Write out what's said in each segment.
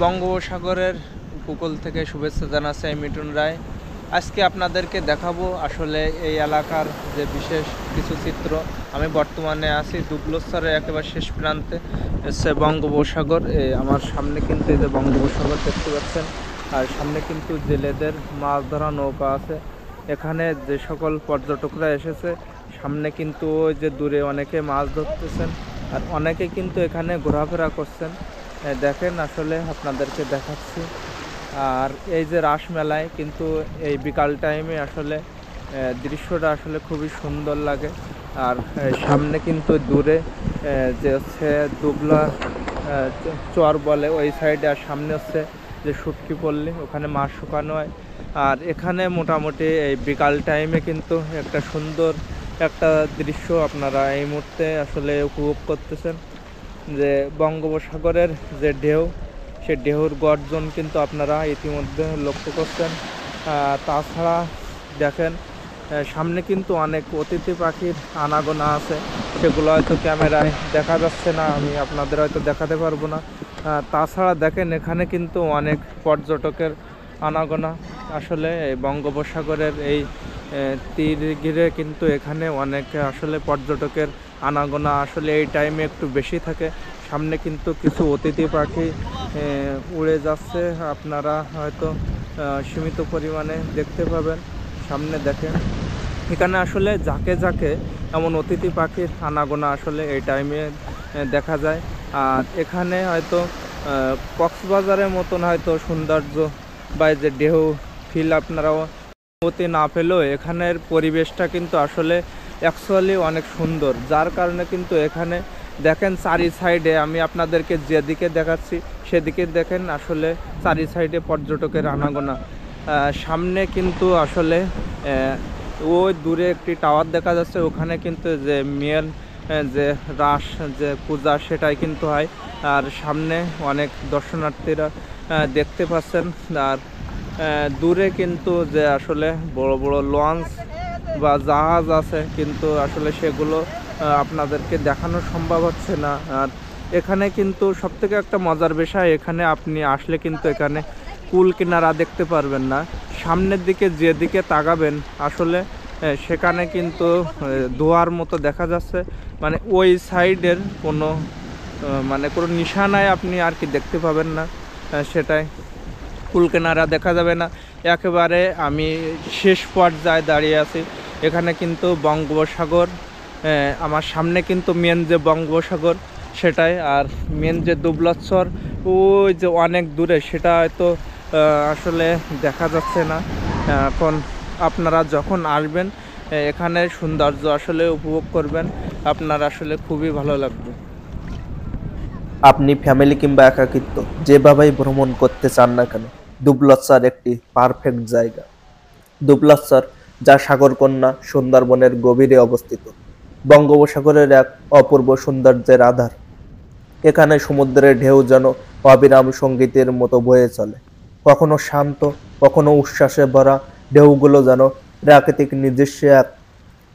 বঙ্গোপসাগরের উপকূল থেকে শুভেচ্ছা জানাচ্ছে আমি মিঠুন রায়। আজকে আপনাদেরকে দেখাবো আসলে এই এলাকার যে বিশেষ কিছু চিত্র। আমি বর্তমানে আছি দুবলছরের একেবারে শেষ প্রান্তে, হচ্ছে বঙ্গোপসাগর। আমার সামনে কিন্তু এই যে বঙ্গোপসাগর দেখতে পাচ্ছেন, আর সামনে কিন্তু জেলেদের মাছ ধরা নৌকা আছে। এখানে যে সকল পর্যটকরা এসেছে, সামনে কিন্তু ওই যে দূরে অনেকে মাছ ধরতেছেন, আর অনেকে কিন্তু এখানে ঘোরাফেরা করছেন। দেখেন আসলে আপনাদেরকে দেখাচ্ছি। আর এই যে রাস মেলায় কিন্তু এই বিকাল টাইমে আসলে দৃশ্যটা আসলে খুবই সুন্দর লাগে। আর সামনে কিন্তু দূরে যে হচ্ছে দুবলা চর বলে ওই সাইডে, আর সামনে হচ্ছে যে সুটকি পল্লী, ওখানে মাছ শুকানো হয়। আর এখানে মোটামুটি এই বিকাল টাইমে কিন্তু একটা সুন্দর একটা দৃশ্য আপনারা এই মুহূর্তে আসলে উপভোগ করতেছেন। যে বঙ্গোপসাগরের যে ঢেউ, সে ঢেউর গর্জন কিন্তু আপনারা ইতিমধ্যে লক্ষ্য করছেন। তাছাড়া দেখেন সামনে কিন্তু অনেক অতিথি পাখির আনাগোনা আছে, সেগুলো হয়তো ক্যামেরায় দেখা যাচ্ছে না, আমি আপনাদের হয়তো দেখাতে পারবো না। তাছাড়া দেখেন এখানে কিন্তু অনেক পর্যটকের আনাগোনা। আসলে এই বঙ্গোপসাগরের এই তীর ঘিরে কিন্তু এখানে অনেক আসলে পর্যটকের আনাগোনা আসলে এই টাইমে একটু বেশি থাকে। সামনে কিন্তু কিছু অতিথি পাখি উড়ে যাচ্ছে, আপনারা হয়তো সীমিত পরিমাণে দেখতে পাবেন। সামনে দেখেন এখানে আসলে ঝাঁকে ঝাঁকে এমন অতিথি পাখির আনাগোনা আসলে এই টাইমে দেখা যায়। আর এখানে হয়তো কক্সবাজারের মতন হয়তো সৌন্দর্য বা যে ঢেউ ফিল আপনারাও অনুভূতি না পেলেও এখানের পরিবেশটা কিন্তু আসলে অ্যাকচুয়ালি অনেক সুন্দর। যার কারণে কিন্তু এখানে দেখেন চারি সাইডে, আমি আপনাদেরকে যেদিকে দেখাচ্ছি সেদিকে দেখেন আসলে চারি সাইডে পর্যটকের আনাগোনা। সামনে কিন্তু আসলে ওই দূরে একটি টাওয়ার দেখা যাচ্ছে, ওখানে কিন্তু যে মেন যে রাস যে পূজা সেটাই কিন্তু হয়। আর সামনে অনেক দর্শনার্থীরা দেখতে পাচ্ছেন। আর দূরে কিন্তু যে আসলে বড় বড় লঞ্চ বা জাহাজ আছে, কিন্তু আসলে সেগুলো আপনাদেরকে দেখানো সম্ভব হচ্ছে না। আর এখানে কিন্তু সবথেকে একটা মজার বিষয়, এখানে আপনি আসলে কিন্তু এখানে কুল কিনারা দেখতে পারবেন না। সামনের দিকে যেদিকে তাকাবেন আসলে সেখানে কিন্তু ধোয়ার মতো দেখা যাচ্ছে, মানে ওই সাইডের কোনো মানে কোনো নিশানায় আপনি আর কি দেখতে পাবেন না। সেটাই কুল কিনারা দেখা যাবে না। একেবারে আমি শেষ পর্যায়ে দাঁড়িয়ে আছি। এখানে কিন্তু বঙ্গোপসাগর, আমার সামনে কিন্তু মেন যে বঙ্গোপসাগর সেটাই। আর মেন যে দুবলছর ওই যে অনেক দূরে, সেটা হয়তো আসলে দেখা যাচ্ছে না। এখন আপনারা যখন আসবেন এখানে সৌন্দর্য আসলে উপভোগ করবেন, আপনার আসলে খুবই ভালো লাগবে। আপনি ফ্যামিলি কিংবা একাকিত্ব যেভাবেই ভ্রমণ করতে চান না কেন, দুবলছর একটি পারফেক্ট জায়গা। দুবলছর, যা সাগরকন্যা সুন্দরবনের গভীরে অবস্থিত, বঙ্গোপসাগরের এক অপূর্ব সৌন্দর্যের আধার। এখানে সমুদ্রের ঢেউ যেন অবিরাম সঙ্গীতের মতো বয়ে চলে, কখনো শান্ত, কখনো উচ্ছ্বাসে ভরা। ঢেউগুলো যেন প্রাকৃতিক নিজস্ব এক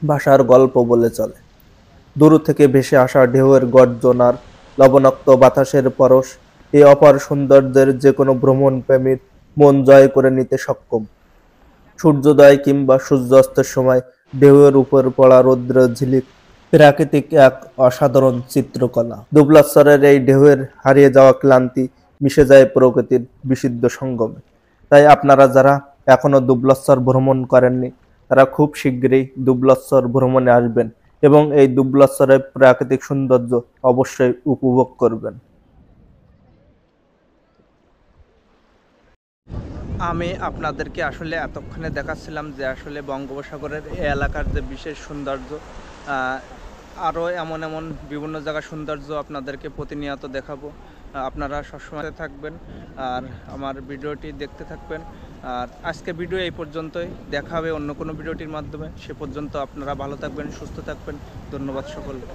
ভাষার গল্প বলে চলে। দূর থেকে ভেসে আসা ঢেউয়ের গর্জন আর লবণাক্ত বাতাসের পরশ এই অপার সৌন্দর্যের যে কোনো ভ্রমণপ্রেমীর মন জয় করে নিতে সক্ষম। সূর্যোদয় কিংবা সূর্যাস্তের সময় ঢেউয়ের উপর পড়া রৌদ্রের ঝিলিক প্রাকৃতিক এক অসাধারণ চিত্রকলা। দুবলাশ্বরের এই ঢেউয়ের হারিয়ে যাওয়া ক্লান্তি মিশে যায় প্রকৃতির বিশুদ্ধ সঙ্গমে। তাই আপনারা যারা এখনো দুবলাশ্বর ভ্রমণ করেননি, তারা খুব শীঘ্রই দুবলাশ্বর ভ্রমণে আসবেন এবং এই দুবলাশ্বরের প্রাকৃতিক সৌন্দর্য অবশ্যই উপভোগ করবেন। আমি আপনাদেরকে আসলে এতক্ষণে দেখাচ্ছিলাম যে আসলে বঙ্গোপসাগরের এই এলাকার যে বিশেষ সৌন্দর্য। আরও এমন এমন বিভিন্ন জায়গার সৌন্দর্য আপনাদেরকে প্রতিনিয়ত দেখাবো। আপনারা সবসময় থাকবেন আর আমার ভিডিওটি দেখতে থাকবেন। আর আজকে ভিডিও এই পর্যন্তই, দেখা হবে অন্য কোনো ভিডিওটির মাধ্যমে। সে পর্যন্ত আপনারা ভালো থাকবেন, সুস্থ থাকবেন। ধন্যবাদ সকলকে।